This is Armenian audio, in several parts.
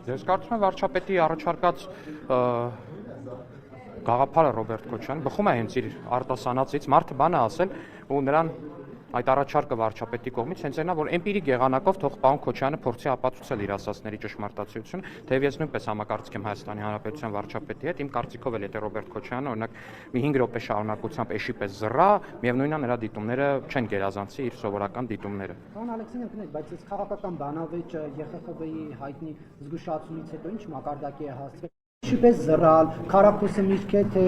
Ես կարծում եմ վարչապետի առաջարկած գաղափարը Ռոբերտ Քոչյանը բխում է հենց իր արտասանածից, մարդը բան է ասել ու նրան այդ առաջարկը վարչապետի կողմից հենց այնա, որ էմպիրիկ եղանակով թող պարոն Քոչյանը փորձի ապացուցել իր ասածների ճշմարտացիությունը, թեև ես նույնպես համակարծիք եմ Հայաստանի Հանրապետության վարչապետի հետ, իմ կարծիքով էլ եթե Ռոբերտ Քոչյանը օրինակ մի 5 րոպե շարունակությամբ էշի պես զռա, միևնույնն է նրա դիտումները չեն գերազանցի իր սովորական դիտումները։ Պարոն Ալեքսանյան, գնացեք, բայց այս քաղաքական բանավեճը ԵԽԽՎ-ի հայտնի զգուշացումից հետո ինչ մակարդակի է հասցվել։ Շիպես զռալ, քարակուսը միրգ է, թե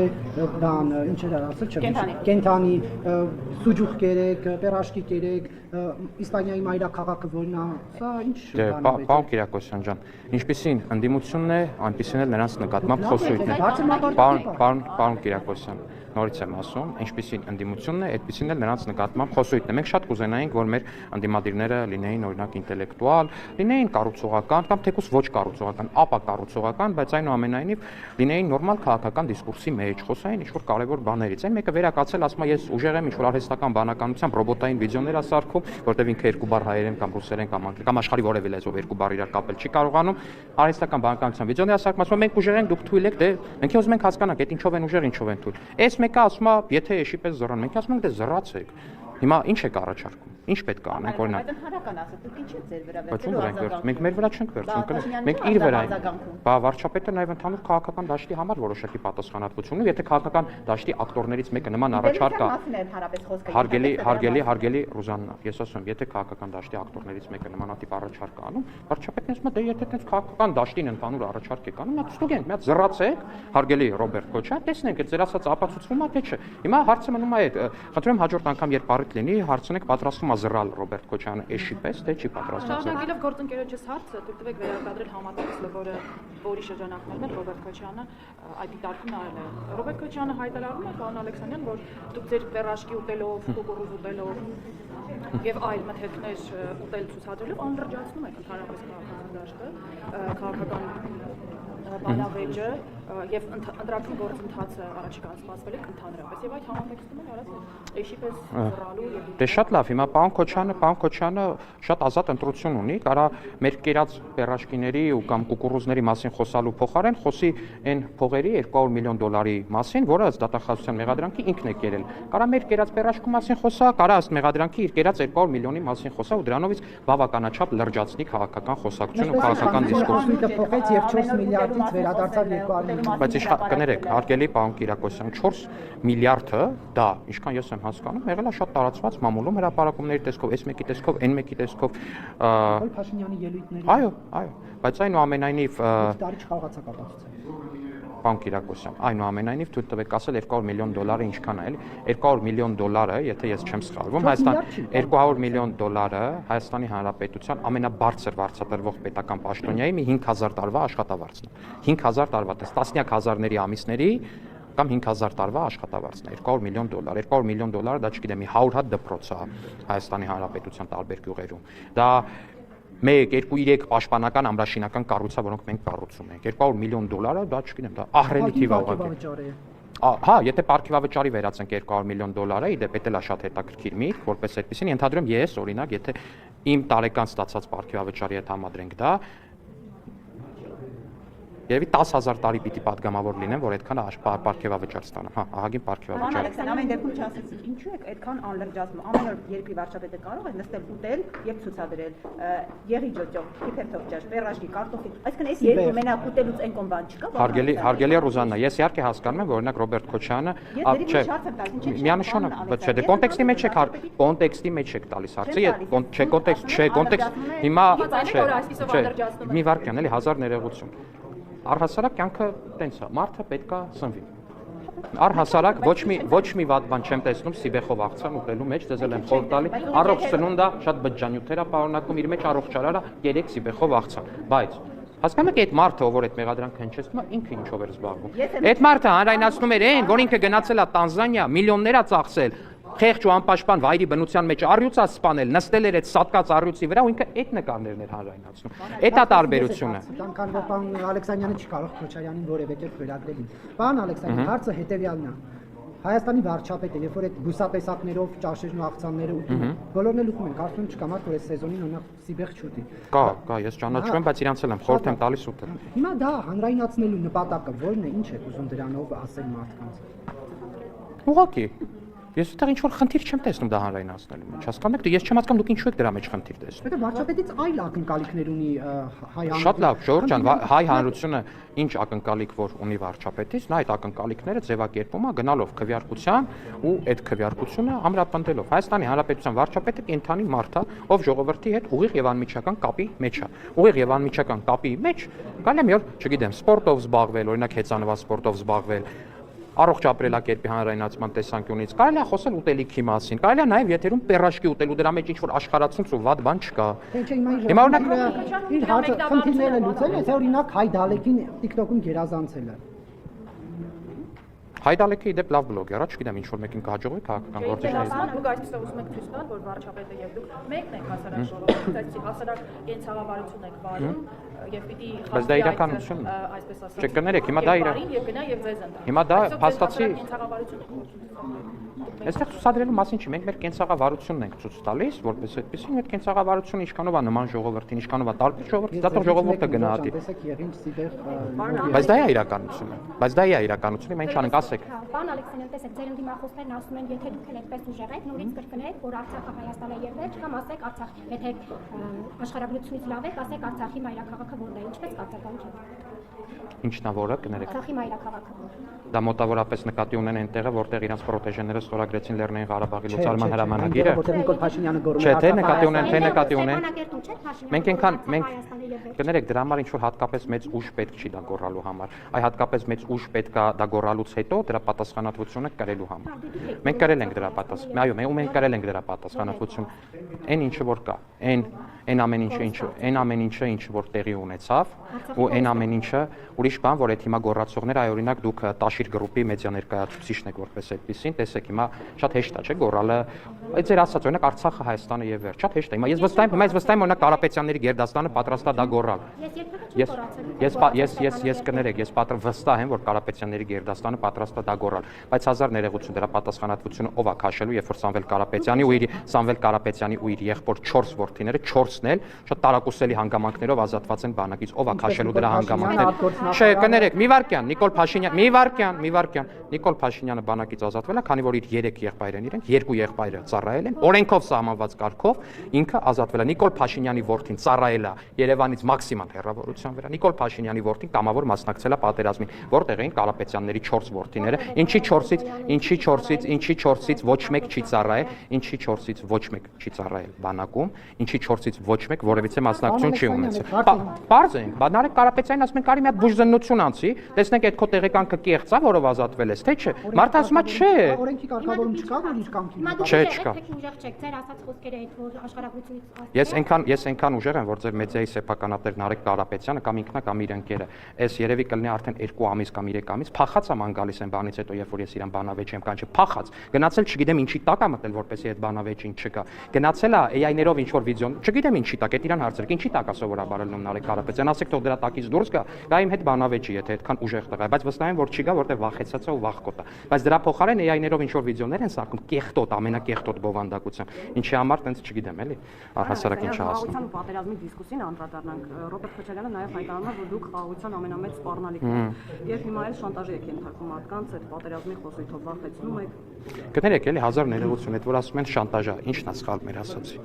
բան, ինչ էր ասել, չէ՞։ Կենթանի, սուջուխ կերեք, պերաշկի կերեք, Իսպանիայի մայրաքաղաքը որն է, սա ինչ բանավեճ է։ Պարոն Կիրակոսյան ջան, ինչպիսին ընդդիմությունն է, այնպիսին էլ նրանց նկատմամբ խոսույթն է։ Պարոն Կիրակոսյան, նորից եմ ասում, ինչպիսին ընդդիմությունն է, այդպիսին էլ նրանց նկատմամբ խոսույթն է։ Մենք շատ կուզենայինք, որ մեր ընդդիմադիրները լինեին օրինակ ինտելեկտուալ, լինեին կառուցողական կամ թեկուզ ոչ կառուցողական, ապա կառուցողական, բայց այնուամենայնիվ լինեին նորմալ քաղաքական դիսկուրսի մեջ, խոսային ինչ-որ կարևոր բաներից։ Այն մեկը վերակացել, ասում է, ես ուժեղ եմ ինչ-որ արհեստական բանականությամբ ռոբոտային վիդեոներ ասարքում, որտեղ ինքը երկու բառ հայերեն կամ ռուսերեն կամ աշխարհի որևէ լեզվով երկու բառ իրար կապել չի կարողանում, արհեստական բանականությամբ վիդեոներ ասարքում, ասում է, մենք ուժեղ ենք, դուք թույլ եք, դե մենք ուզում ենք հասկանանք, այդ ինչով են ուժեղ, ինչով են թույլ։ Այս մեկը ասում է, եթե էշի պես զռան, մենք ասում ենք, դե զռացեք։ Հիմա ինչ եք առաջարկում։ Ինչ պետք է անենք օրինակ։ Բայց ընդհանրական ասած, դուք ինչ եք ձեր վրա վերցնում։ Բայց ո՞նց ենք վերցնում։ Մենք մեր վրա չենք վերցնում։ Մենք իր վրա ենք։ Բա վարչապետը նաև ընդհանուր քաղաքական դաշտի համար որոշակի պատասխանատվություն ունի, եթե քաղաքական դաշտի ակտորներից մեկը նման առաջարկ հարգելի Ռուզաննա, ես ասում եմ, եթե քաղաքական դաշտի ակտորներից մեկը նմանատիպ առաջարկ անում, վարչապետն ասում է, դե եթե այդպես քաղաքական դաշտին ընդհանուր առաջարկ եք անում, ստուգենք, մի հատ զռացեք, հարգելի Ռոբերտ Քոչյան, տեսնենք, այդ ձեր ասած ապացուցվում է թե չէ։ Հիմա հարցը մնում է այդ, խնդրում եմ հաջորդ անգամ երբ առիթ լինի, հարցնեք պատրաստվում է զռալ Ռոբերտ Քոչյանը էշի պես, թե չի պատրաստվում։ Շարունակելով գործընկերոջս հարցը, դուք տվեք վերակադրել համատեքստը, որի շրջանակներում էլ Ռոբերտ Քոչյանը այդ դիտարկումն արել է։ Ռոբերտ Քոչյանը հայտարարում է, պարոն Ալեքսանյան, որ դուք ձեր պերաշկի ուտելով, կուկուռուզ ուտելով եւ այլ մթերքներ ուտել ցուցադրելով անլրջացնում եք ընդհանրապես քաղաքական դաշտը, քաղաքական բանավեճը եւ ընտրական գործընթացը առաջիկան սպասվել է ընդհանրապես եւ այդ համատեքստում էլ արած էշի պես զռալու եւ Դե շատ լավ, հիմա պարոն Քոչյանը շատ ազատ ընտրություն ունի, կարա մեր կերած պերաշկիների ու կամ կուկուռուզների մասին խոսալու փոխարեն խոսի այն փողերի 200 միլիոն դոլարի մասին, որը ըստ դատախազության մեղադրանքի ինքն է կերել։ Կարա մեր կերած պերաշկու մասին խոսա, կարա ըստ մեղադրանքի իր կերած 200 միլիոնի մասին խոսա ու դրանովից բավականաչափ լրջացնի քաղաքական խոսակցություն ու քաղաքական դիսկուրս։ Փոխեց եւ 4 միլիարդից վերադարձավ 200 Բայց կներեք, հարգելի պարոն Կիրակոսյան, 4 միլիարդը դա, ինչքան ես եմ հասկանում, եղել է շատ տարածված մամուլում հրապարակումների տեսքով, այս մեկի տեսքով, այն մեկի տեսքով։ Փաշինյանի ելույթների։ Այո, բայց այնուամենայնիվ տարի չկարողացա կապացուցել։ Պարոն Կիրակոսյան, այնուամենայնիվ թույլ տվեք ասել 200 միլիոն դոլարը ինչքան է, էլի 200 միլիոն դոլարը, եթե ես չեմ սխալվում, 200 միլիոն դոլարը Հայաստանի Հանրապետության ամենաբարձր վարձատրվող պետական պաշտոնյայի մի 5000 տարվա աշխատավարձն է։ 5000 տարվա, տասնյակ հազարների ամիսների կամ 5000 տարվա աշխատավարձն է 200 միլիոն դոլար։ 200 միլիոն դոլարը դա չգիտեմ, մի 100 հատ դպրոց է Հայաստանի Հանրապետության տարբեր գյուղերում։ Դա 1-2-3 պաշտպանական ամրաշինական կառույցա, որոնք մենք կառուցում ենք։ 200 միլիոն դոլարը, դա չգիտեմ, դա ահռելի թիվ է ուղղակի։ Հա, եթե պարգևավճարի վերածենք 200 միլիոն դոլարը, իդեպ էլ է շատ հետաքրքիր միտք, որպես այդպեսին ենթադրում ես, օրինակ, եթե իմ տարեկան ստացած պարգևավճարի հետ համադրենք դա, Երևի 10000 տարի պիտի պատգամավոր լինեմ, որ այդքան պարգևավճար ստանամ։ Հա, ահագին պարգևավճար։ Ալեքսան, ամեն դեպքում չասեցիք, ինչու եք այդքան անլրջացնում։ Ամեն օր երկրի վարչապետը կարող է նստել ուտել եւ ցուցադրել։ Եղի ջոջող, փիփերթով ջաշ, մերաշկի, կարտոֆիլ։ Այսինքն այս երկու մենակ ուտելուց այն կոն բան չկա։ Հարգելի Ռուզաննա, ես իհարկե հասկանում եմ, որ օրինակ Ռոբերտ Քոչյանը, չէ, միանշանակ, բայց չէ, դե կոնտեքստի մեջ եք տալիս հարցը, չէ, կոնտեքստ, հիմա չէ, մի վարքյան, էլի 1000 ներողություն։ Առհասարակ կյանքը տենց է, մարդը պետքա սնվի։ Առհասարակ ոչ մի վատ բան չեմ տեսնում սիբեխով աղցան ուտելու մեջ, դեզ էլ եմ խորհուրդ տալի, առողջ սնունդա, շատ բջջանյութեր է պարունակում, իր մեջ առողջարարը 3 սիբեխով աղցան, բայց հասկանում եք այդ մարդը, ով որ այդ մեղադրանքը հնչեցնում է, ինքը ինչով էր զբաղվում։ Այդ մարդը հանրայնացնում էր այն, որ ինքը գնացել է Տանզանիա, միլիոններ է ծախսել, խեղճ ու անպաշտպան վայրի բնության մեջ առյուծ է սպանել, նստել էր այդ սատկած առյուծի վրա ու ինքը այդ նկարներն էր հանրայնացնում։ Այդ է տարբերությունը։ Անկան որ պարոն Ալեքսանյանը չի կարող Քոչարյանին որևէ կերպ վերագրել։ Պարոն Ալեքսանյան, հարցը հետեւյալն է։ Հայաստանի վարչապետը, երբ որ այդ բուսատեսակներով ճաշերն ու աղցանները ուտում են, բոլորն էլ ուտում են, կարծում եմ չկա մարդ, որ այս սեզոնին օրինակ սիբեղ չուտի։ Կա, ես ճանաչում եմ, բայց իրանց էլ եմ խորհուրդ եմ տալիս ուտել։ Հիմա դա հանրայնացնելու նպատակը ո՞րն է, ինչ է ուզում դրանով ասել մարդկանց։ Ուղղակի ես այդտեղ ինչ որ խնդիր չեմ տեսնում դա հանրայնացնելու մեջ, հասկանում եք, ես չեմ հասկանում դուք ինչու եք դրա մեջ խնդիր տեսնում։ Պետք է վարչապետից այլ ակնկալիքներ ունի հայ հանրությունը։ Շատ լավ, Ժողովուրդ ջան, հայ հանրությունը ինչ ակնկալիք որ ունի վարչապետից, նա այդ ակնկալիքները ձևակերպում է գնալով քվեարկության ու այդ քվեարկությունը ամրապնդելով։ Հայաստանի Հանրապետության վարչապետը կենթանի մարդ է, ով ժողովրդի հետ ուղիղ եւ անմիջական կապի մեջ է։ Ուղիղ եւ անմիջական կապի մեջ կարելի է մի օր, չգիտեմ, սպորտով զբաղվել, օրինակ հեծանվaz սպորտով զբաղվել, առողջ ապրելակերպի հանրայնացման տեսանկյունից կարելի է խոսել ուտելիքի մասին, կարելի է նաև եթերում պերաշկի ուտել ու դրա մեջ ինչ որ աշխարհացունց ու վատ բան չկա։ Հիմա օրինակ իր խնդիրները լուծել է, թե օրինակ հայ դալեկին TikTok-ում գերազանցել է։ Հայդալեքը իդեպ լավ բլոգեր, չգիտեմ ինչ որ մեկին կհաջողվի քաղաքական գործիչներին։ Դուք այսպես ուզում եք ցույց տալ, որ վարչապետը եւ դուք մեկն եք հասարակ ժողովուրդից, այսինքն հասարակ կենցաղավարություն եք վարում եւ պիտի Բայց դա իրականությունն է։ այսպես ասած։ Չէ, կներեք, հիմա դա իր եւ գնա եւ ձեզ ընտրի։ Հիմա դա փաստացի կենցաղավարություն եք գործում։ Այստեղ ցուցադրելու մասին չի, մենք մեր կենցաղավարությունն ենք ցույց տալիս, որպես այդպեսին այդ կենցաղավարությունը ինչքանով է նման ժողովրդին, ինչքանով է տարբեր ժողովրդի, դա թող ժողովուրդը գնահատի։ Տեսեք եղինչ սիբեղ։ Բայց դա է իրականությունը։ Բայց դա է իրականությունը, մենք ինչ անենք, ասեք։ Պարոն Ալեքսանյան, տեսեք, ձեր ընդդիմախոսներն ասում են, եթե դուք այդպես ուժեղ եք, նորից կրկնեք, որ Արցախը Հայաստան է եւ վերջ, կամ ասեք Արցախ, եթե աշխարհագրությունից լավ եք, ասեք Արցախի մայրաքաղաքը որն է, ինչպես կատարական չէ։ Ինչն է որը կներեք։ Արցախի մայրաքաղաքը։ Դա մոտավորապես նկատի ունեն այնտեղը, որտեղ իրանց պրոտեժեները ստորագրեցին Լեռնային Ղարաբաղի լուծարման հրամանագիրը։ Որտեղ Նիկոլ Փաշինյանը գոռում Չէ, թե նկատի ունեն, թե նկատի ունեն։ Մենք Մենք կներեք, դրա համար ինչ որ հատկապես մեծ ուժ պետք չի դա գոռալու համար։ Այ հատկապես մեծ ուժ պետք է դա գոռալուց հետո դրա պատասխանատվությունը կրելու համար։ Մենք կրել ենք դրա պատասխան։ Այո, մենք կրել ենք դրա պատասխանատվություն։ Այն ինչը որ կա, այն ամեն ինչը ինչ որ տեղի ունեցավ ու այն ամեն ինչը ուրիշ բան, որ այդ հիմա գոռացողները, այ օրինակ դուք Տաշիր գրուպի մեդիա ներկայացուցիչն եք որպես այդպեսին, տեսեք հիմա շատ հեշտ է, չէ՞, գոռալը։ Այդ ձեր ասած օրինակ Արցախը Հայաստանը եւ վերջ, շատ հեշտ է։ Հիմա ես վստահ եմ օրինակ Կարապետյանների Գերդաստանը պատրաստ է դա գոռալ։ Ես կներեք, ես վստահ եմ, որ Կարապետյանների Գերդաստանը պատրաստ է դա գոռալ, բայց հազար ներողություն դրա պատասխանատվությունը ով է քաշելու, երբ որ Սամվել Կարապետյանի ու իր եղբոր 4 որդիները 4-ն էլ շատ տարակուսելի հանգամանքներով ազատված են բանակից, ով է քաշելու դրա հանգամանքները։ Չէ, կներեք, մի վարքյան, Նիկոլ Փաշինյանը բանակից ազատվել է, քանի որ իր 3 եղբայրն իրենք, 2 եղբայրը ծառայել են, օրենքով սահմանված կարգով ինքը ազատվել է։ Նիկոլ Փաշինյանի որդին ծառայել է Երևանից մաքսիմալ հեռավորության վրա։ Նիկոլ Փաշինյանի որդին կամավոր մասնակցել է պատերազմին, որտեղ էին Կարապետյանների 4 որդիները, ինչի 4-ից ոչ մեկ չի ծառայել, ինչի 4-ից ոչ մեկ չի ծառայել բանակում, ինչի 4-ից ոչ մեկ որևիցե մասնակցություն չի ունեցել։ Պարզ ենք, բանարեք Կարապետյանին ասում են կարի մի հատ բուժզննություն անցի, տեսնենք այդ քո տեղեկանքը կեղծ է, որով ազատվել ես, թե չէ։ Մարդը ասում է չէ։ Օրենքի կարգավորում չկա, որ իր կամքի։ Չէ, չկա։ Ուժեղ չեք, ձեր ասած խոսքերը այդ որ աշխարհագրությունից Ես այնքան ուժեղ եմ, որ ձեր մեդիայի սեփականատեր Նարեկ Կարապետյանը կամ ինքնա կամ իր ընկերը, այս երևի կլինի արդեն 2 ամիս կամ 3 ամիս, փախած ամ անգալիս են բանից հետո, երբ որ ես իրան բանավեճ եմ կանչի, փախած, գնացել չգիտեմ ինչի տակ է մտել, որպեսզի այդ բանավեճին չկա։ Գնացել է AI-ներով ինչ որ վիդեոն, չգիտեմ ինչի տակ, այդ իրան հարցրեք, ինչի տակ է սովորաբար ելնում Նարեկ Կարապետյան, ասեք թող դրա տակից դուրս գա, գա իմ հետ բանավեճի, եթե այդքան ուժեղ տղա է, բայց վստահ եմ որ չի գա, որտեղ վախեցած է ու վախկոտ է։ Բայց դրա փոխարեն AI-ներով ինչ որ վիդեոներ են սարքում, կեղտոտ, ամենակեղտոտ բովանդակությամբ։ Ինչի համար տենց չգիտեմ էլի, առհասարակ ինչ հասնում։ Պատերազմի դիսկուսիան անդրադառնանք, Ռոբերտ Քոչարյանը նաև հայտարարում է, որ դուք խաղաղության ամենամեծ սպառնալիքն եք։ Երբ հիմա էլ շանտաժի եք ենթարկում մարդկանց այդ պատերազմի խոսույթով վախեցնում եք։ Կներեք էլի հազար ներողություն, այդ որ ասում են շանտաժա, ի՞նչն է սխալ մեր ասացի։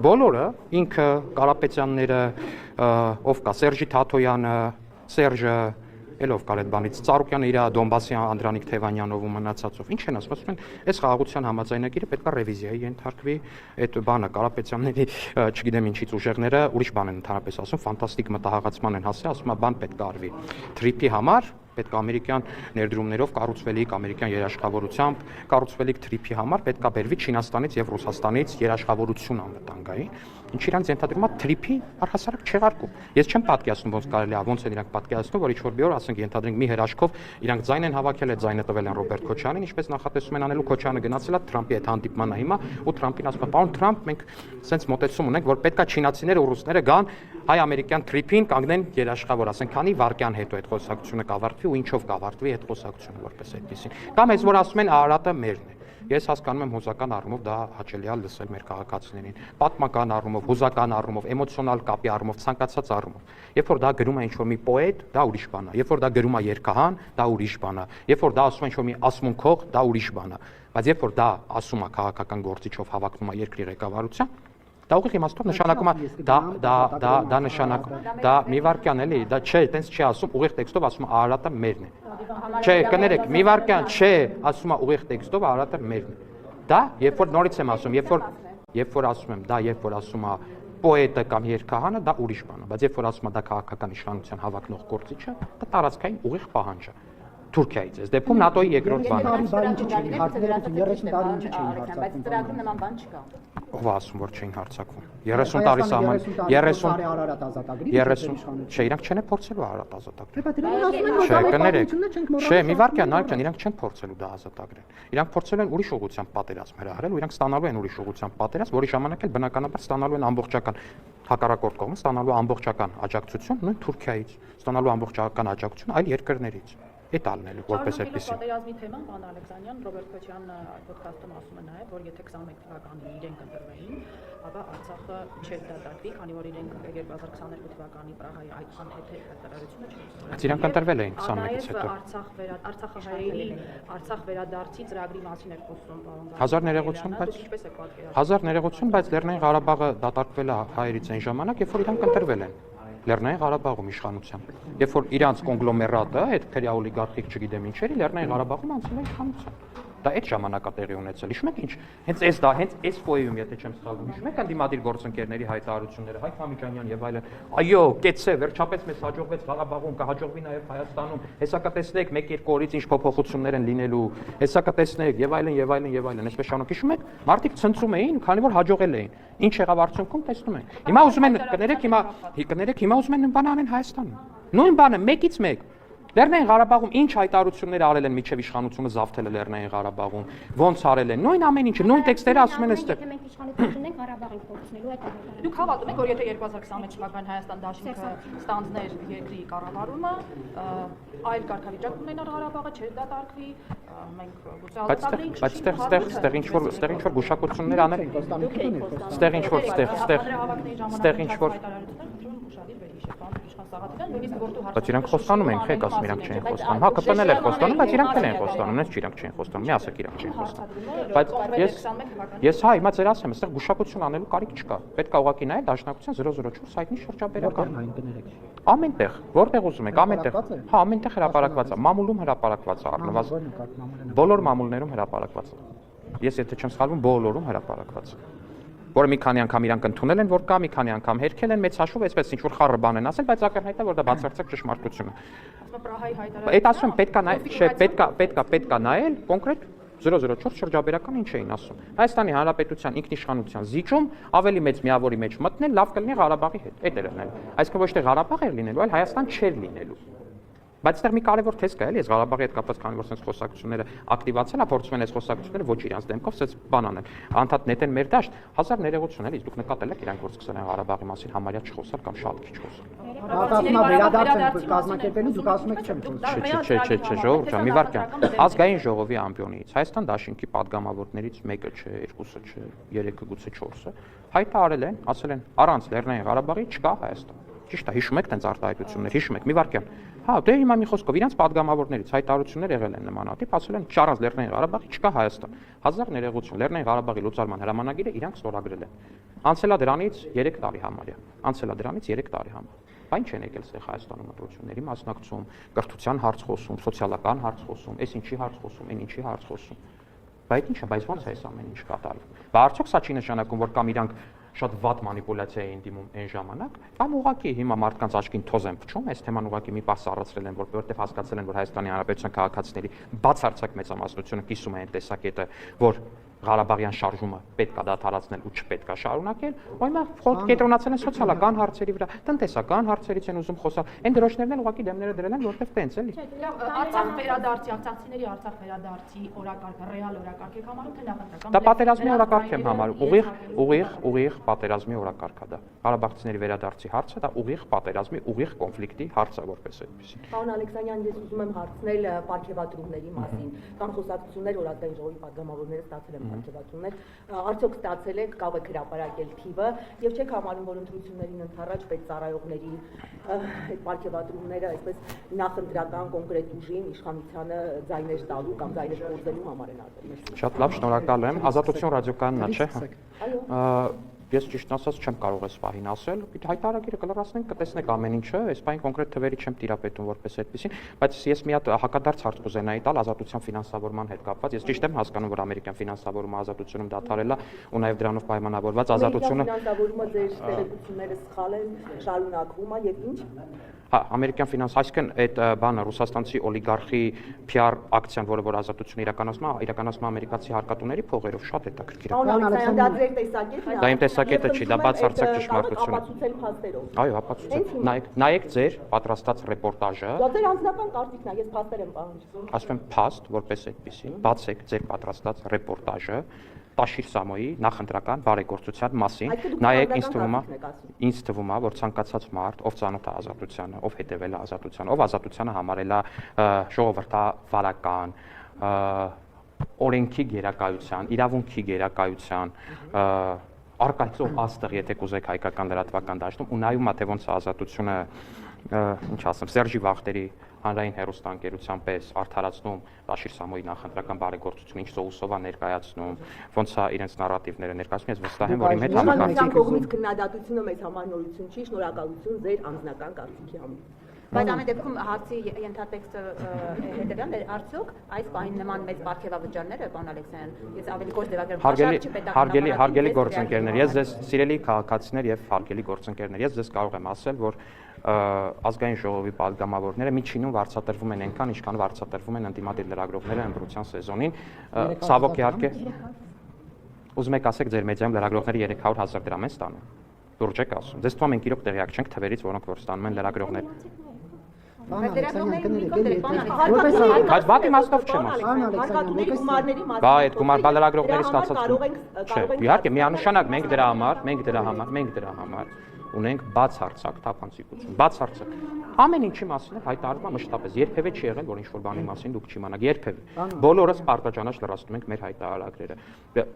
Բոլորը, ինքը, Կարապետյանները, ով կա, Սերժի Թաթոյանը, Սերժը, ելով կար այդ բանից, Ծառուկյանը իր Դոնբասի Անդրանիկ Թևանյանով ու մնացածով, ինչ են ասում են, այս խաղաղության համաձայնագիրը պետք է ռևիզիայի ենթարկվի, այդ բանը Կարապետյանների, չգիտեմ ինչից ուժեղները ուրիշ բան են ընդհանրապես ասում, ֆանտաստիկ մտահղացման են հասել, ասում է բան պետք է արվի։ Թրիփի համար պետք է ամերիկյան ներդրումներով կառուցվելիք, ամերիկյան երաշխավորությամբ կառուցվելիք թրիփի համար պետք է բերվի Չինաստանից եւ Ռուսաստանից երաշխավորություն անվտանգային, Ինչ իրանց ենթադրում է թրիփի առհասարակ չեղարկում։ Ես չեմ պատկերացնում ոնց կարելի է, ոնց են իրանք պատկերացնում, որ ինչ-որ մի օր, ասենք ենթադրենք մի հրաշքով իրանք ձայն են հավաքել, ձայնը տվել են Ռոբերտ Քոչարյանին, ինչպես նախատեսում են անելու, Քոչարյանը գնացել է Թրամփի հետ հանդիպմանը հիմա ու Թրամփին ասում է, պարոն Թրամփ, մենք սենց մոտեցում ունենք, որ պետքա չինացիները ու ռուսները գան հայ-ամերիկյան թրիփին կանգնեն երաշխավոր, ասենք, քանի վայրկյան հետո այդ խոսակցությունը կավարտվի ու ինչով կավարտվի այդ խոսակցությունը որպես այդպեսին։ Կամ այս որ ասում են Արարատը մերն է։ Ես հասկանում եմ հուզական առումով դա հաճելի է լսել մեր քաղաքացիներին, պատմական առումով, հուզական առումով, էմոցիոնալ կապի առումով, ցանկացած առումով։ Երբ որ դա գրում է ինչ-որ մի պոետ, դա ուրիշ բան է։ Երբ որ դա գրում է երգահան, դա ուրիշ բան է։ Երբ որ դա ասում է ինչ-որ մի ասմունքող, դա ուրիշ բան է։ Բայց երբ որ դա ասում է քաղաքական գործիչով հավակնում է երկրի ղեկավարության, դա ուղիղ իմաստով նշանակում է դա նշանակում դա մի վարքյան էլի, դա չէ, այտենց չի ասում, ուղիղ տեքստով ասում է Արարատը մերն է։ Չէ, կներեք, մի վարքյան չէ, ասում է ուղիղ տեքստով Արարատը մերն է։ Դա երբ որ նորից եմ ասում, երբ որ ասում եմ, դա երբ որ ասում է պոետը կամ երգահանը, դա ուրիշ բան է, բայց երբ որ ասում է դա քաղաքական իշխանության հավակնող գործիչը, դա տարածքային ուղիղ պահանջ է։ Թուրքիայից այս դեպքում ՆԱՏՕ-ի երկրորդ բանը։ Բայց ծրագրում նման բան չկա։ Ով ասում որ չէին հարձակվում։ 30 տարի սահման 30 Արարատ ազատագրի 30 չէ, իրանք չեն փորձելու Արարատ ազատագրել։ Չէ, կներեք։ Չէ, մի վարքյան, նայեք ջան, իրանք չեն փորձելու դա ազատագրել։ Իրանք փորձել են ուրիշ ուղղությամբ պատերազմ հրահրել ու իրանք ստանալու են ուրիշ ուղղությամբ պատերազմ, որի ժամանակ էլ բնականաբար ստանալու են ամբողջական հակառակորդ կողմը ստանալու ամբողջական աջակցություն նույն Թուրքիայից, ստանալու ամբողջական աջակցություն այլ երկրներից։ Այդ ալնելու որպես այդպեսի։ Պատերազմի թեման պարոն Ալեքսանյան, Ռոբերտ Քոչարյանն այդ ոդքասթում ասում է նաև, որ եթե 21 թվականին իրենք ընտրվեին, ապա Արցախը չէր դատարկվի, քանի որ իրենք 2022 թվականի Պրահայի այդ անհեթեթ հայտարարությունը չէր։ Բայց իրանք ընտրվել էին 21-ից հետո։ Արցախը հայերի Արցախ վերադարձի ծրագրի մասին էր խոսում պարոն։ Հազար ներողություն, բայց ինչպես է պատկերացնում։ Հազար ներողություն, բայց Լեռնային Ղարաբաղը դատարկվել է հայերից այն ժամանակ, երբ որ իրանք ընտրվել են։ Լեռնային Ղարաբաղում իշխանությամբ։ Երբ որ իրանց կոնգլոմերատը, այդ քրյա օլիգարխիկ չգիտեմ ինչերի, Լեռնային Ղարաբաղում անցել է իշխանության։ Դա այդ ժամանակա տեղի ունեցել։ Հիշում եք ինչ։ Հենց այս ֆոյում, եթե չեմ սխալվում, հիշում եք անդիմադիր գործընկերների հայտարարությունները, Հայկ Համիջանյան եւ այլն։ Այո, կեցե, վերջապես մեզ հաջողվեց Ղարաբաղում, կհաջողվի նաեւ Հայաստանում։ Հեսա կտեսնեք 1-2 օրից ինչ փոփոխություններ են լինելու։ Հեսա կտեսնեք եւ այլն եւ այլն եւ այլն։ Այսպես շարունակ հիշում եք, մարդիկ ցնծում էին, քանի որ հաջողել էին։ Ինչ եղավ արդյունքում տեսնում ենք։ Հիմա ուզում են կներեք, հիմա ուզում են բան անեն Հայաստանում։ Նույն բանը 1-ից 1։ Լեռնային Ղարաբաղում ինչ հայտարարություններ արել են միջև իշխանությունը զավթել է Լեռնային Ղարաբաղում, ոնց արել են, նույն ամեն ինչը, նույն տեքստերը ասում են այստեղ։ Մենք իշխանություն ունենք Ղարաբաղին փորձնելու այդ է։ Դուք հավատում եք, որ եթե 2021 թվականին Հայաստան դաշինքը ստանձներ երկրի կառավարումը, այլ կարգավիճակ ունենար Ղարաբաղը, չէր դատարկվի, մենք գուցե Բայց այստեղ ինչ որ գուշակություններ անել, այստեղ ինչ որ Բայց իրանք խոստանում են, խեք ասում իրանք չեն խոստանում։ Հա, ԿՊՆ-ն էլ խոստանում, բայց իրանք չեն խոստանում, նենց իրանք չեն խոստանում։ Մի ասեք իրանք չեն խոստանում։ Բայց ես հա հիմա ձեր ասեմ, այստեղ գուշակություն անելու կարիք չկա։ Պետք է ուղղակի նայել Դաշնակցության 004 հայտնի շրջաբերական։ Ամենտեղ, որտեղ ուզում եք, ամենտեղ։ Հա, ամենտեղ հրապարակված է, մամուլում հրապարակված է, առնվազն բոլոր մամուլներում հրապարակված է։ Ես եթե չեմ սխալվում, բոլորում հրապարակված է։ Որը մի քանի անգամ իրանք ընդունել են, որ կա, մի քանի անգամ հերքել են, մեծ հաշվով այսպես ինչ որ խառը բան են ասել, բայց ակնհայտ է, որ դա բացարձակ ճշմարտություն է։ Այդ ասում եմ, պետք է նայել կոնկրետ 004 շրջաբերական ինչ էին ասում։ Հայաստանի Հանրապետության ինքնիշխանության զիջում ավելի մեծ միավորի մեջ մտնել լավ կլինի Ղարաբաղի հետ։ Այդ էր լինելու։ Այսինքն ոչ թե Ղարաբաղ էր լինելու, այլ Հայաստան չէր լինելու։ Բայց այստեղ մի կարևոր թեզ կա, էլի, այս Ղարաբաղի հետ կապված քանի որ sense խոսակցությունները ակտիվացել, փորձում են այս խոսակցությունները ոչ իրանց դեմքով sense բան անել։ Անդադ նետեն մեր դաշտ, հազար ներողություն, էլի, դուք նկատել եք իրանք որ սկսել են Ղարաբաղի մասին համարյա չխոսալ կամ շատ քիչ խոսալ։ Ասում վերադարձ կազմակերպելու դուք ասում եք չեմ խոսում։ Չէ, ժողովուրդ ջան, մի վարքյան։ Ազգային ժողովի ամբիոնից Հայաստան դաշինքի падգամավորներից մեկը չէ, երկուսը չէ, երեքը գուցե 4-ը հայտարարել են, ասել են առանց Լեռնային Ղարաբաղի չկա Հայաստան։ Ճիշտ է, հիշում եք տենց արտահայտություններ, հիշում եք, մի վարքյան։ Հա, դե հիմա մի խոսքով իրանց падգամավորներից հայտարարություններ եղել են նմանատիպ, ասել են չառանց Լեռնային Ղարաբաղի չկա Հայաստան։ Հազար ներողություն, Լեռնային Ղարաբաղի լուծարման հրամանագիրը իրանք ստորագրել են։ Անցել է դրանից 3 տարի համարյա։ Անցել է դրանից 3 տարի համարյա։ Բան չեն եկել ստեղ Հայաստանում ընտրությունների մասնակցում, կրթության հարց խոսում, սոցիալական հարց խոսում, այս ինչի հարց խոսում, այն ինչի հարց խոսում։ Բայց ի՞նչ է, բայց ո՞նց է այս ամեն ինչ կատարվում։ Բա արդյոք սա չի նշանակում, որ կամ իրանք շատ վատ մանիպուլյացիա էին դիմում այն ժամանակ, կամ ուղղակի հիմա մարդկանց աչքին թոզ են փչում, այս թեման ուղղակի մի պահ սառեցրել են, որտեղ հասկացել են, որ Հայաստանի Հանրապետության քաղաքացիների բացարձակ մեծամասնությունը կիսում է այն տեսակետը, որ Ղարաբաղյան շարժումը պետք է դադարեցնել ու չպետք է շարունակել, ոյմա կենտրոնացել են սոցիալական հարցերի վրա, տնտեսական հարցերից են ուզում խոսալ։ Այն դրոշներն էլ ուղղակի դեմները դրել են, որտեղ տենց էլի։ Արցախ վերադարձի, արցախցիների Արցախ վերադարձի օրակարգը ռեալ օրակարգ եք համարում, թե նախընտրական։ Դա պատերազմի օրակարգ եմ համարում, ուղիղ պատերազմի օրակարգ է դա։ Ղարաբաղցիների վերադարձի հարցը դա ուղիղ պատերազմի, ուղիղ կոնֆլիկտի հարց է որպես այդպեսին։ Պարոն Ալեքսանյան, ես ուզում եմ հարցնել պարգևատրումների մասին։ Կան խոսակցություններ, որ ազգային ժողովի պատգամավորները ստացել են պարգևատրումներ, արդյոք ստացել եք, կարող եք հրապարակել թիվը, եւ չեք համարում, որ ընտրություններին ընդառաջ պետծառայողների այդ պարգևատրումները այսպես նախընտրական կոնկրետ ուժին իշխանությանը ձայներ տալու կամ ձայներ կորզելու համար են արվել։ Շատ լավ, շնորհակալ եմ։ Ազատություն ռադիոկայանն է, չէ՞։ Ես ճիշտ ասած չեմ կարող այս պահին ասել, հայտարարագիրը կլրացնենք, կտեսնենք ամեն ինչը, այս պահին կոնկրետ թվերի չեմ տիրապետում որպես այդպեսին, բայց ես մի հատ հակադարձ հարց կուզենայի տալ ազատության ֆինանսավորման հետ կապված։ Ես ճիշտ եմ հասկանում, որ ամերիկյան ֆինանսավորումը ազատությունում դադարել է ու նաև դրանով պայմանավորված ազատությունը ֆինանսավորումը ձեր տեղեկությունները սխալ են, շարունակվում է եւ ինչ։ Հա, ամերիկյան ֆինանս, այսինքն այդ բանը ռուսաստանցի օլիգարխի PR ակցիան, որը որ ազատությունը իրականացնում ամերիկացի հարկատուների փողերով շատ հետաքրքիր է։ Պարոն Ալեքսանյան, դա ձեր տեսակետն է։ Դա իմ տեսակետը չի, դա բացարձակ ճշմարտություն է։ Ապացուցել փաստերով։ Այո, ապացուցել։ Նայեք ձեր պատրաստած ռեպորտաժը։ Դա ձեր անձնական կարծիքն է, ես փաստեր եմ պահանջում։ Ասում եմ փաստ, որպես այդպեսին, բացեք ձեր պատրաստած ռեպորտաժը Տաշիր Սամոյի նախընտրական բարեգործության մասին, նայեք ինձ թվում է, որ ցանկացած մարդ, ով ծանոթ է ազատությանը, ով հետևել է ազատությանը, ով ազատությանը համարել է ժողովրդավարական, օրենքի գերակայության, իրավունքի գերակայության, արկայծող աստղ, եթե կուզեք հայկական լրատվական դաշտում, ու նայում է, թե ոնց է ազատությունը, ինչ ասեմ, Սերժի Վախտերի հանրային հեռուստաընկերության պես արդարացնում Տաշիր Սամոյի նախընտրական բարեգործությունը, ինչ սովուսով է ներկայացնում, ոնց է իրենց նարատիվները ներկայացնում, ես վստահ եմ, որ իմ հետ համակարգի կողմից քննադատությունը մեծ համար նորություն չի, շնորհակալություն ձեր անձնական կարծիքի համար։ Բայց ամեն դեպքում հարցի ենթատեքստը հետևյալն է, արդյոք այս պահին նման մեծ պարգևավճարները, պարոն Ալեքսանյան, ես ավելի կոշտ դեպագրեմ, հարգելի գործընկերներ, ես ձեզ սիրելի քաղաքացիներ եւ հարգելի գործընկերներ, ես ձեզ կարող եմ ասել, որ ազգային ժողովի падգամավորները միջինում վարձատրվում են այնքան, ինչքան վարձատրվում են ընդդիմադիր լրագրողները ընտրության սեզոնին, ցավոք իհարկե ուզում եք ասեք ձեր մեդիայում լրագրողները 300,000 դրամ են ստանում, դուրջ եք ասում, ձեզ թվում է մենք իրոք տեղյակ չենք թվերից, որոնք որ ստանում են լրագրողները։ Բայց բա իմաստով չեմ ասում։ Հարկատուների գումարների մասին։ Բա այդ գումար լրագրողների ստացած։ Չէ, իհարկե միանշանակ մենք դրա համար ունենք բացարձակ թափանցիկություն, բացարձակ։ Ամեն ինչի մասին է հայտարարվում է մշտապես, երբևէ չի եղել, որ ինչ-որ բանի մասին դուք չիմանաք, երբևէ։ Բոլորս պարտաճանաչ լրացնում ենք մեր հայտարարագրերը։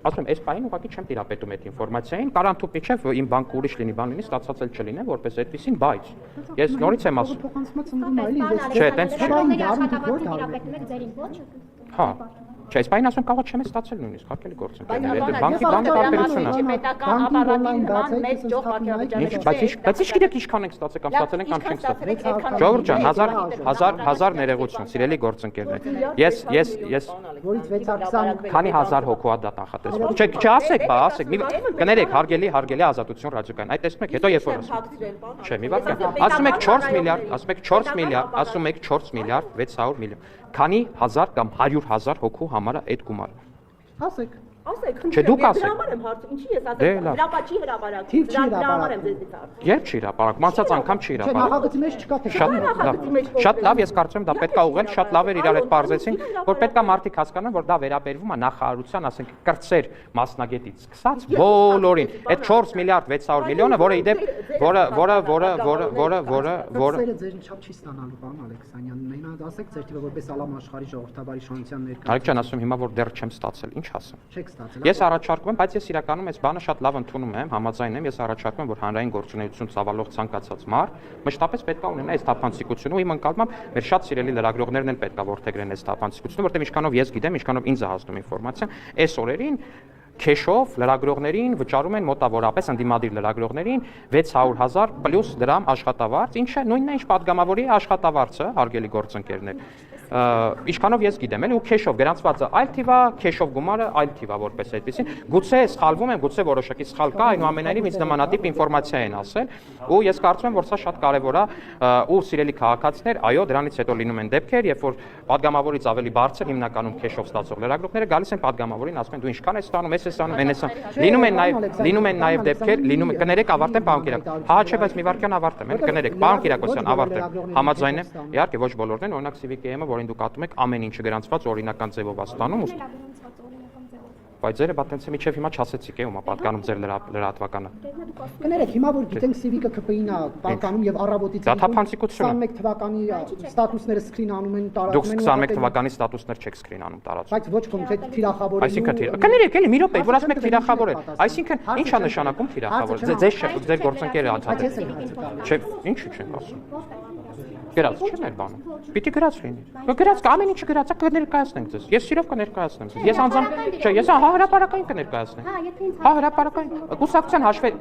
Ասում եմ, այս պահին ուղղակի չեմ տիրապետում այդ ինֆորմացիային, կարանթուպ իջև իմ բանկը ուրիշ լինի, բան լինի, ստացած էլ չլինի, որպես այդպեսին, բայց ես նորից եմ ասում։ Չէ, տենց Հա, չէ, այս պահին ասում կարող չեմ ստացել նույնիսկ, հարկելի գործընկերներ, բանկի տարբերությունը։ Պետական ապարատին բան մեծ ճոխ պարգևավճար։ Բայց ինչ գիտեք ինչքան ենք ստացել կամ ստացել ենք կամ չենք ստացել։ Ժողովուրդ ջան, 1000 ներողություն, սիրելի գործընկերներ։ Ես որից 620 քանի հազար հոգու է դա նախատեսվում։ Չէ, չասեք, բա ասեք, կներեք, հարգելի ազատություն ռադիոկայան։ Այդ տեսնում եք, հետո երբ որ Չէ, մի վարքան։ Ասում եք 4 միլիարդ, ասում եք 4 միլիարդ 600 միլիոն։ Քանի հազար կամ 100,000 հոգու համար է այդ գումարը։ Ասեք։ Ասեք, Չէ, դուք ասեք։ Դրա համար եմ հարցը, ինչի ես ասեմ, հրապարակի հրապարակի։ Դրա համար եմ ձեզնից հարցը։ Երբ չի հրապարակ, մանցած անգամ չի Չէ, հրապարակ։ նախագծի մեջ չկա թե։ Շատ լավ, ես կարծում եմ դա պետք է ուղղել, շատ լավ էր իրար հետ բարձեցին, որ պետք է մարդիկ հասկանան, որ դա վերաբերվում է նախարարության, ասենք, կրտսեր մասնագետից սկսած բոլորին։ Այդ 4 միլիարդ 600 միլիոնը, որը իդեպ որը ձեր չափ չի ստանալու, պարոն Ալեքսանյան, մենակ ասեք ձեր թիվը որպես Ալամ աշխարհի ժողովրդավարի իշխանության ներկայացուցիչ։ Արեք ջան, ասում հիմա որ դեռ չեմ ստացել, ինչ ասեմ։ Չեք ստացել։ Ես առաջարկում եմ, բայց ես իրականում այս բանը շատ լավ ընդունում եմ, համաձայն եմ, ես առաջարկում եմ, որ հանրային գործունեություն ծավալող ցանկացած մարդ մշտապես պետք է ունենա այս թափանցիկությունը, ու իմ ընկալմամբ մեր շատ սիրելի լրագրողներն էլ պետք է ворթեգրեն այս թափանցիկությունը, որտեղ ինչքանով ես գիտեմ, ինչքանով ինձ է հասնում ինֆորմացիան, այս օրերին քեշով լրագրողներին վճարում են մոտավորապես ընդդիմադիր լրագրողներին 600,000 պլյուս դրամ աշխատավարձ, ինչը նույնն է ինչ падգամավորի աշխատավարձը, հարգելի գործընկերներ։ Ինչքանով ես գիտեմ, էլի ու քեշով գրանցվածը այլ թիվ է, քեշով գումարը այլ թիվ է որպես այդպեսին։ Գուցե սխալվում եմ, գուցե որոշակի սխալ կա, այնուամենայնիվ ինձ նմանատիպ ինֆորմացիա են ասել, ու ես կարծում եմ, որ սա շատ կարևոր է, ու սիրելի քաղաքացիներ, այո, դրանից հետո լինում են դեպքեր, երբ որ падգամավորից ավելի բարձր հիմնականում քեշով ստացող լրագրողները գալիս են падգամավորին, ասում են դու ինչքան ես ստանում, ես ստանում, այն ես ստանում։ Լինում են նաև դեպքեր, կներեք ավարտեմ պարոն Կիրակ։ Հա, չէ, բայց մի վարքյան ավարտեմ, էլ կներեք, պարոն Կիրակոսյան, ավարտեմ։ Համաձայն եմ, իհարկե ոչ բոլորն են, օրինակ CVKM-ը, որին դուք ատում եք, ամեն ինչը գրանցված օրինական ձևով է ստանում, բայց ձերը բա տենց է միջև հիմա չասեցիք է ումա պատկանում ձեր լրատվականը։ Կներեք, հիմա որ գիտենք Civic-ը ԿՊԻ-ն է պատկանում եւ առավոտից 21 թվականի ստատուսները սկրին անում են, տարածում են։ Դուք 21 թվականի ստատուսներ չեք սկրին անում, տարածում։ Բայց ոչ կոնկրետ թիրախավոր է։ Այսինքն կներեք, էլի մի րոպե, որ ասում եք թիրախավոր է։ Այսինքն ի՞նչ է նշանակում թիրախավոր։ Ձեր գործընկերը աթաթ։ Չէ, ի՞նչ չեն ասում։ Գրած չեմ էր բանը։ Պիտի գրած լինի։ Գրած ամեն ինչը գրած է կներկայացնենք ձեզ։ Ես սիրով կներկայացնեմ ձեզ։ Ես անձամբ, չէ, ես հրապարակային կներկայացնեմ։ Հա, հրապարակային։ Կուսակցության հաշվի։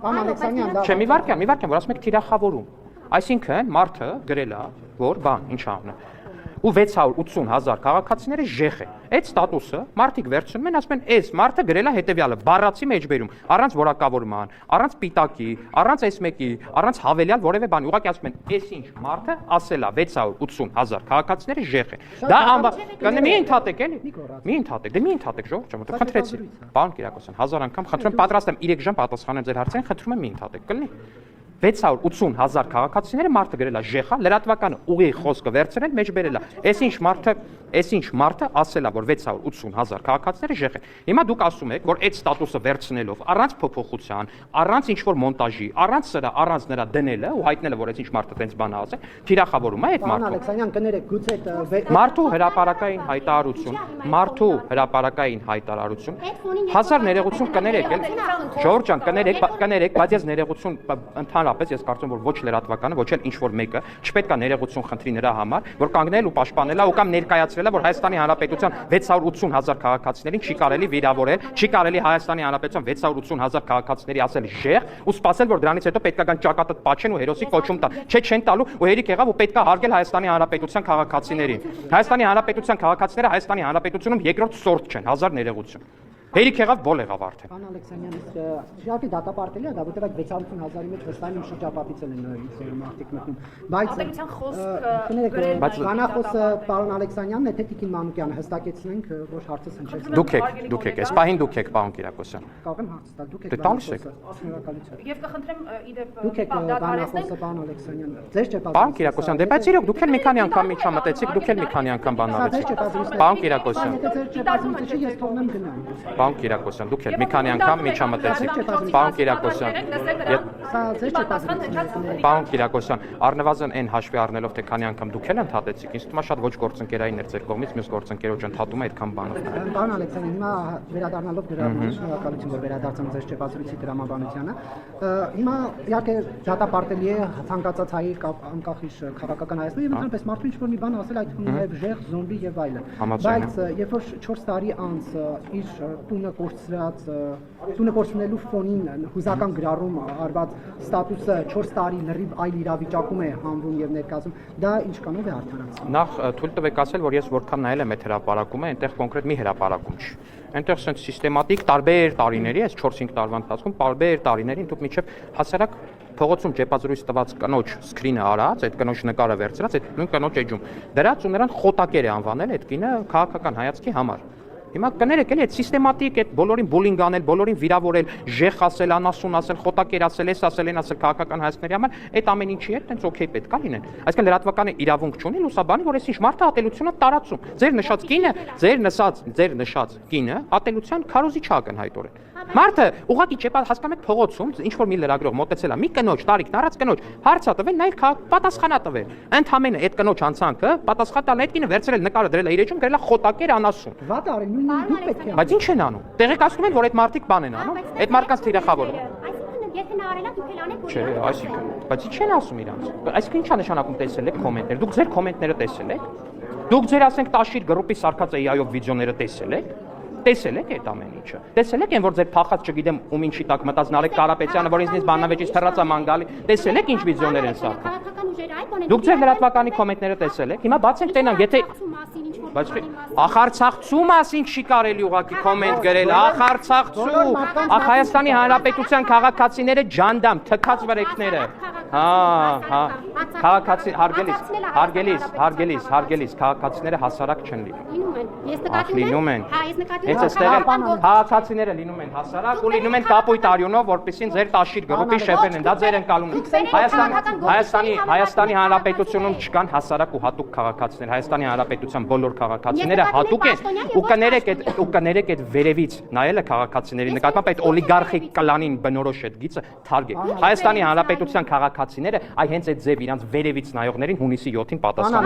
Պարոն Ալեքսանյան, դա Չէ, մի վարքյան, որ ասում եք թիրախավորում։ Այսինքն մարդը գրել է, որ բան, ինչ անը։ Ու 680,000 քաղաքացիները ժեխ է։ Այդ ստատուսը մարդիկ վերցնում են, ասում են, «Էս մարդը գրել է հետևյալը, բառացի մեջբերում, առանց որակավորման, առանց պիտակի, առանց S1-ի, առանց հավելյալ որևէ բանի»։ Ուղղակի ասում են, «Էս ինչ մարդը ասել է 680,000 քաղաքացիները ժեխ է»։ Դա մի ընդհատեք էլի։ Մի ընդհատեք, ժողովուրդ ջան, խնդրեցի։ Պարոն Կիրակոսյան, 1000 անգամ խնդրում եմ, պատրաստ եմ 3 ժամ պատասխանեմ ձեր հարցերին, խնդրում եմ մի ընդհատեք, կլինի։ 680,000 քաղաքացիները մարդը գրել է ժեխա, լրատվականը ուղի խոսքը վերցրել, մեջ բերել է։ Այս ինչ մարդը ասել է, որ 680,000 քաղաքացիները ժեխ են։ Հիմա դուք ասում եք, որ այդ ստատուսը վերցնելով, առանց փոփոխության, առանց ինչ-որ մոնտաժի, առանց նրա դնելը ու հայտնելը, որ այս ինչ մարդը տենց բան է ասել, թիրախավորում է այդ Պարոն մարդը։ Ալեքսանյան, կներեք, գուցե Մարդու հրապարակային հայտարարություն, 1000 ներողություն կներեք, Ժողովուրդ ջան, կներեք, բայց ես ներողություն ընդհանրապես ես կարծում որ ոչ լրատվականը, ոչ էլ ինչ-որ մեկը չպետք է ներողություն խնդրի նրա համար, որ կանգնել ու պաշտպանել ու կամ ներկայացրել է, որ Հայաստանի Հանրապետության 680,000 քաղաքացիներին չի կարելի վիրավորել, չի կարելի Հայաստանի Հանրապետության 680,000 քաղաքացիների ասել ժեղ ու սպասել, որ դրանից հետո պետք է գան ճակատը պաչեն ու հերոսի կոչում տան։ Չէ, չեն տալու ու հերիք եղավ ու պետք է հարգել Հայաստանի Հանրապետության քաղաքացիներին։ Հայաստանի Հանրապետության քաղաքացիները Հայաստանի Հանրապետությունում երկրորդ սորտ չեն, 1000 ներողություն։ Հերիք եղավ, բոլ եղավ արդեն։ Պարոն Ալեքսանյան, իհարկե դատապարտելի է, դա որտեղ այդ 680,000-ի մեջ վստահ եմ շրջապատից են ձեր մարդիկ մտնում։ Բայց Ատելության խոսքը կներեք, բանախոսը պարոն Ալեքսանյանն է, թե Տիկին Մանուկյանը, հստակեցնենք, որ հարցը հնչեց։ Դուք եք, այս պահին դուք եք, պարոն Կիրակոսյան։ Կարող եմ հարց տալ, դուք եք։ Դե տալիս եք։ Շնորհակալություն։ Եվ կխնդրեմ իդեպ Դուք եք բանախոսը պարոն Ալեքսանյան։ Ձեր չէ Պարոն Կիրակոսյան, դե բայց իրոք դուք էլ մի քանի անգամ միջամտեցիք, դուք էլ մի քանի անգամ բանալեցիք։ Պարոն Կիրակոսյան։ Ես թողնեմ գնամ։ Պարոն Կիրակոսյան, դուք էլ մի քանի անգամ միջամտեցիք։ Պարոն Կիրակոսյան։ Պարոն Կիրակոսյան, առնվազն այն հաշվի առնելով թե քանի անգամ դուք էլ ընդհատեցիք, ինձ թվում է շատ ոչ գործընկերային էր ձեր կողմից, մյուս գործընկերոջ ընդհատումը այդքան բանով։ Պարոն Ալեքսանյան, հիմա վերադառնալով դրամաբանության, շնորհակալություն, որ վերադարձան ձեր չեպազրույցի դրամաբանությանը։ Հիմա իհարկե դատապարտելի է ցանկացած հայի անկախ իր քաղաքական Հայաստանը եւ ընդհանրապես մարդու ինչ-որ մի բան ասել, այդ թվում նաեւ ժեղ, զոմբի եւ այլն։ Բայց երբ որ 4 տարի անց իր տունը կորցնելու ֆոնին հուզական գրառում արված ստատուսը 4 տարի լրիվ այլ իրավիճակում է հանվում եւ ներկայացում, դա ինչքանով է արդարացվում։ Նախ թույլ տվեք ասել, որ ես որքան նայել եմ այդ հրապարակումը, այնտեղ կոնկրետ մի հրապարակում չի։ Այնտեղ sense սիստեմատիկ տարբեր տարիների, այս 4-5 տարվա ընթացքում տարբեր տարիներին դուք միջև հասարակ փողոցում ճեպազրույց տված կնոջ սկրինը արած, այդ կնոջ նկարը վերցրած, այդ նույն կնոջ էջում դրած ու նրան խոտակեր է անվանել այդ կինը քաղաքական հայացքի համար։ Հիմա կներեք էլի այդ սիստեմատիկ այդ բոլորին բուլինգ անել, բոլորին վիրավորել, ժեղ ասել, անասուն ասել, խոտակեր ասել, էս ասել, այն ասել քաղաքական հայացքների համար, այդ ամեն ինչի հետ տենց օքեյ պետք է լինեն։ Այսինքն լրատվականը իրավունք չունի լուսաբանի, որ այս ինչ մարդը ատելությունը տարածում։ Ձեր նշած կինը ատելության քարոզիչ է ակնհայտորեն։ Մարդը ուղղակի չեպա հասկանում եք փողոցում ինչ որ մի լրագրող մոտեցել է մի կնոջ տարիքն առած կնոջ հարցա տվել նայել պատասխանա տվել ընդհանրապես այդ կնոջ անցանքը պատասխան տալ այդ կինը վերցրել նկարը դրել է իր էջում գրել է խոտակեր անասուն վատ արել նույնիսկ դուք պետք է բայց ինչ են անում տեղեկացնում են որ այդ մարդիկ բան են անում այդ մարդկանց թիրախավորում Եթե նա արել է դուք էլ անեք չէ այսինքն բայց ինչ են ասում իրանց այսինքն ի՞նչ է նշանակում տեսել եք կոմենտներ դուք ձեր կոմենտները տեսել եք դուք ձեր ասենք տաշիր գրուպի սարքած AI-ով վիդեոները տեսել եք Տեսել եք այդ ամեն ինչը։ Տեսել եք այն որ ձեր փախած, չգիտեմ, ում ինչի տակ մտած Նարեկ Կարապետյանը, որ ինձնից բանավեճից թռած է մանգալի։ Տեսել եք ինչ վիդեոներ են սարքում։ Դուք ձեր լրատվականի կոմենտները տեսել եք։ Հիմա բացենք տենան, եթե բայց ախարցախցու մասին չի կարելի ուղղակի կոմենտ գրել, ախարցախցու, ախ Հայաստանի Հանրապետության քաղաքացիները ջանդամ, թքած վրեքները։ Հա, քաղաքացի հարգելիս, քաղաքացիները հասարակ չեն լինում։ Հենց այստեղ քաղաքացիները լինում են հասարակ ու լինում են կապույտ արյունով, որպեսզի ձեր տաշիր գրուպի շեֆերն են, դա ձեր ընկալումն է։ Հայաստանի Հանրապետությունում չկան հասարակ ու հատուկ քաղաքացիներ, Հայաստանի Հանրապետության բոլոր քաղաքացիները հատուկ են ու կներեք այդ վերևից նայելը քաղաքացիների նկատմամբ այդ օլիգարխիկ կլանին բնորոշ այդ գիծը թարգեք։ Հայաստանի Հանրապետության քաղաքացիները այ հենց այդ ձև իրանց վերևից նայողներին հունիսի 7-ին պատասխան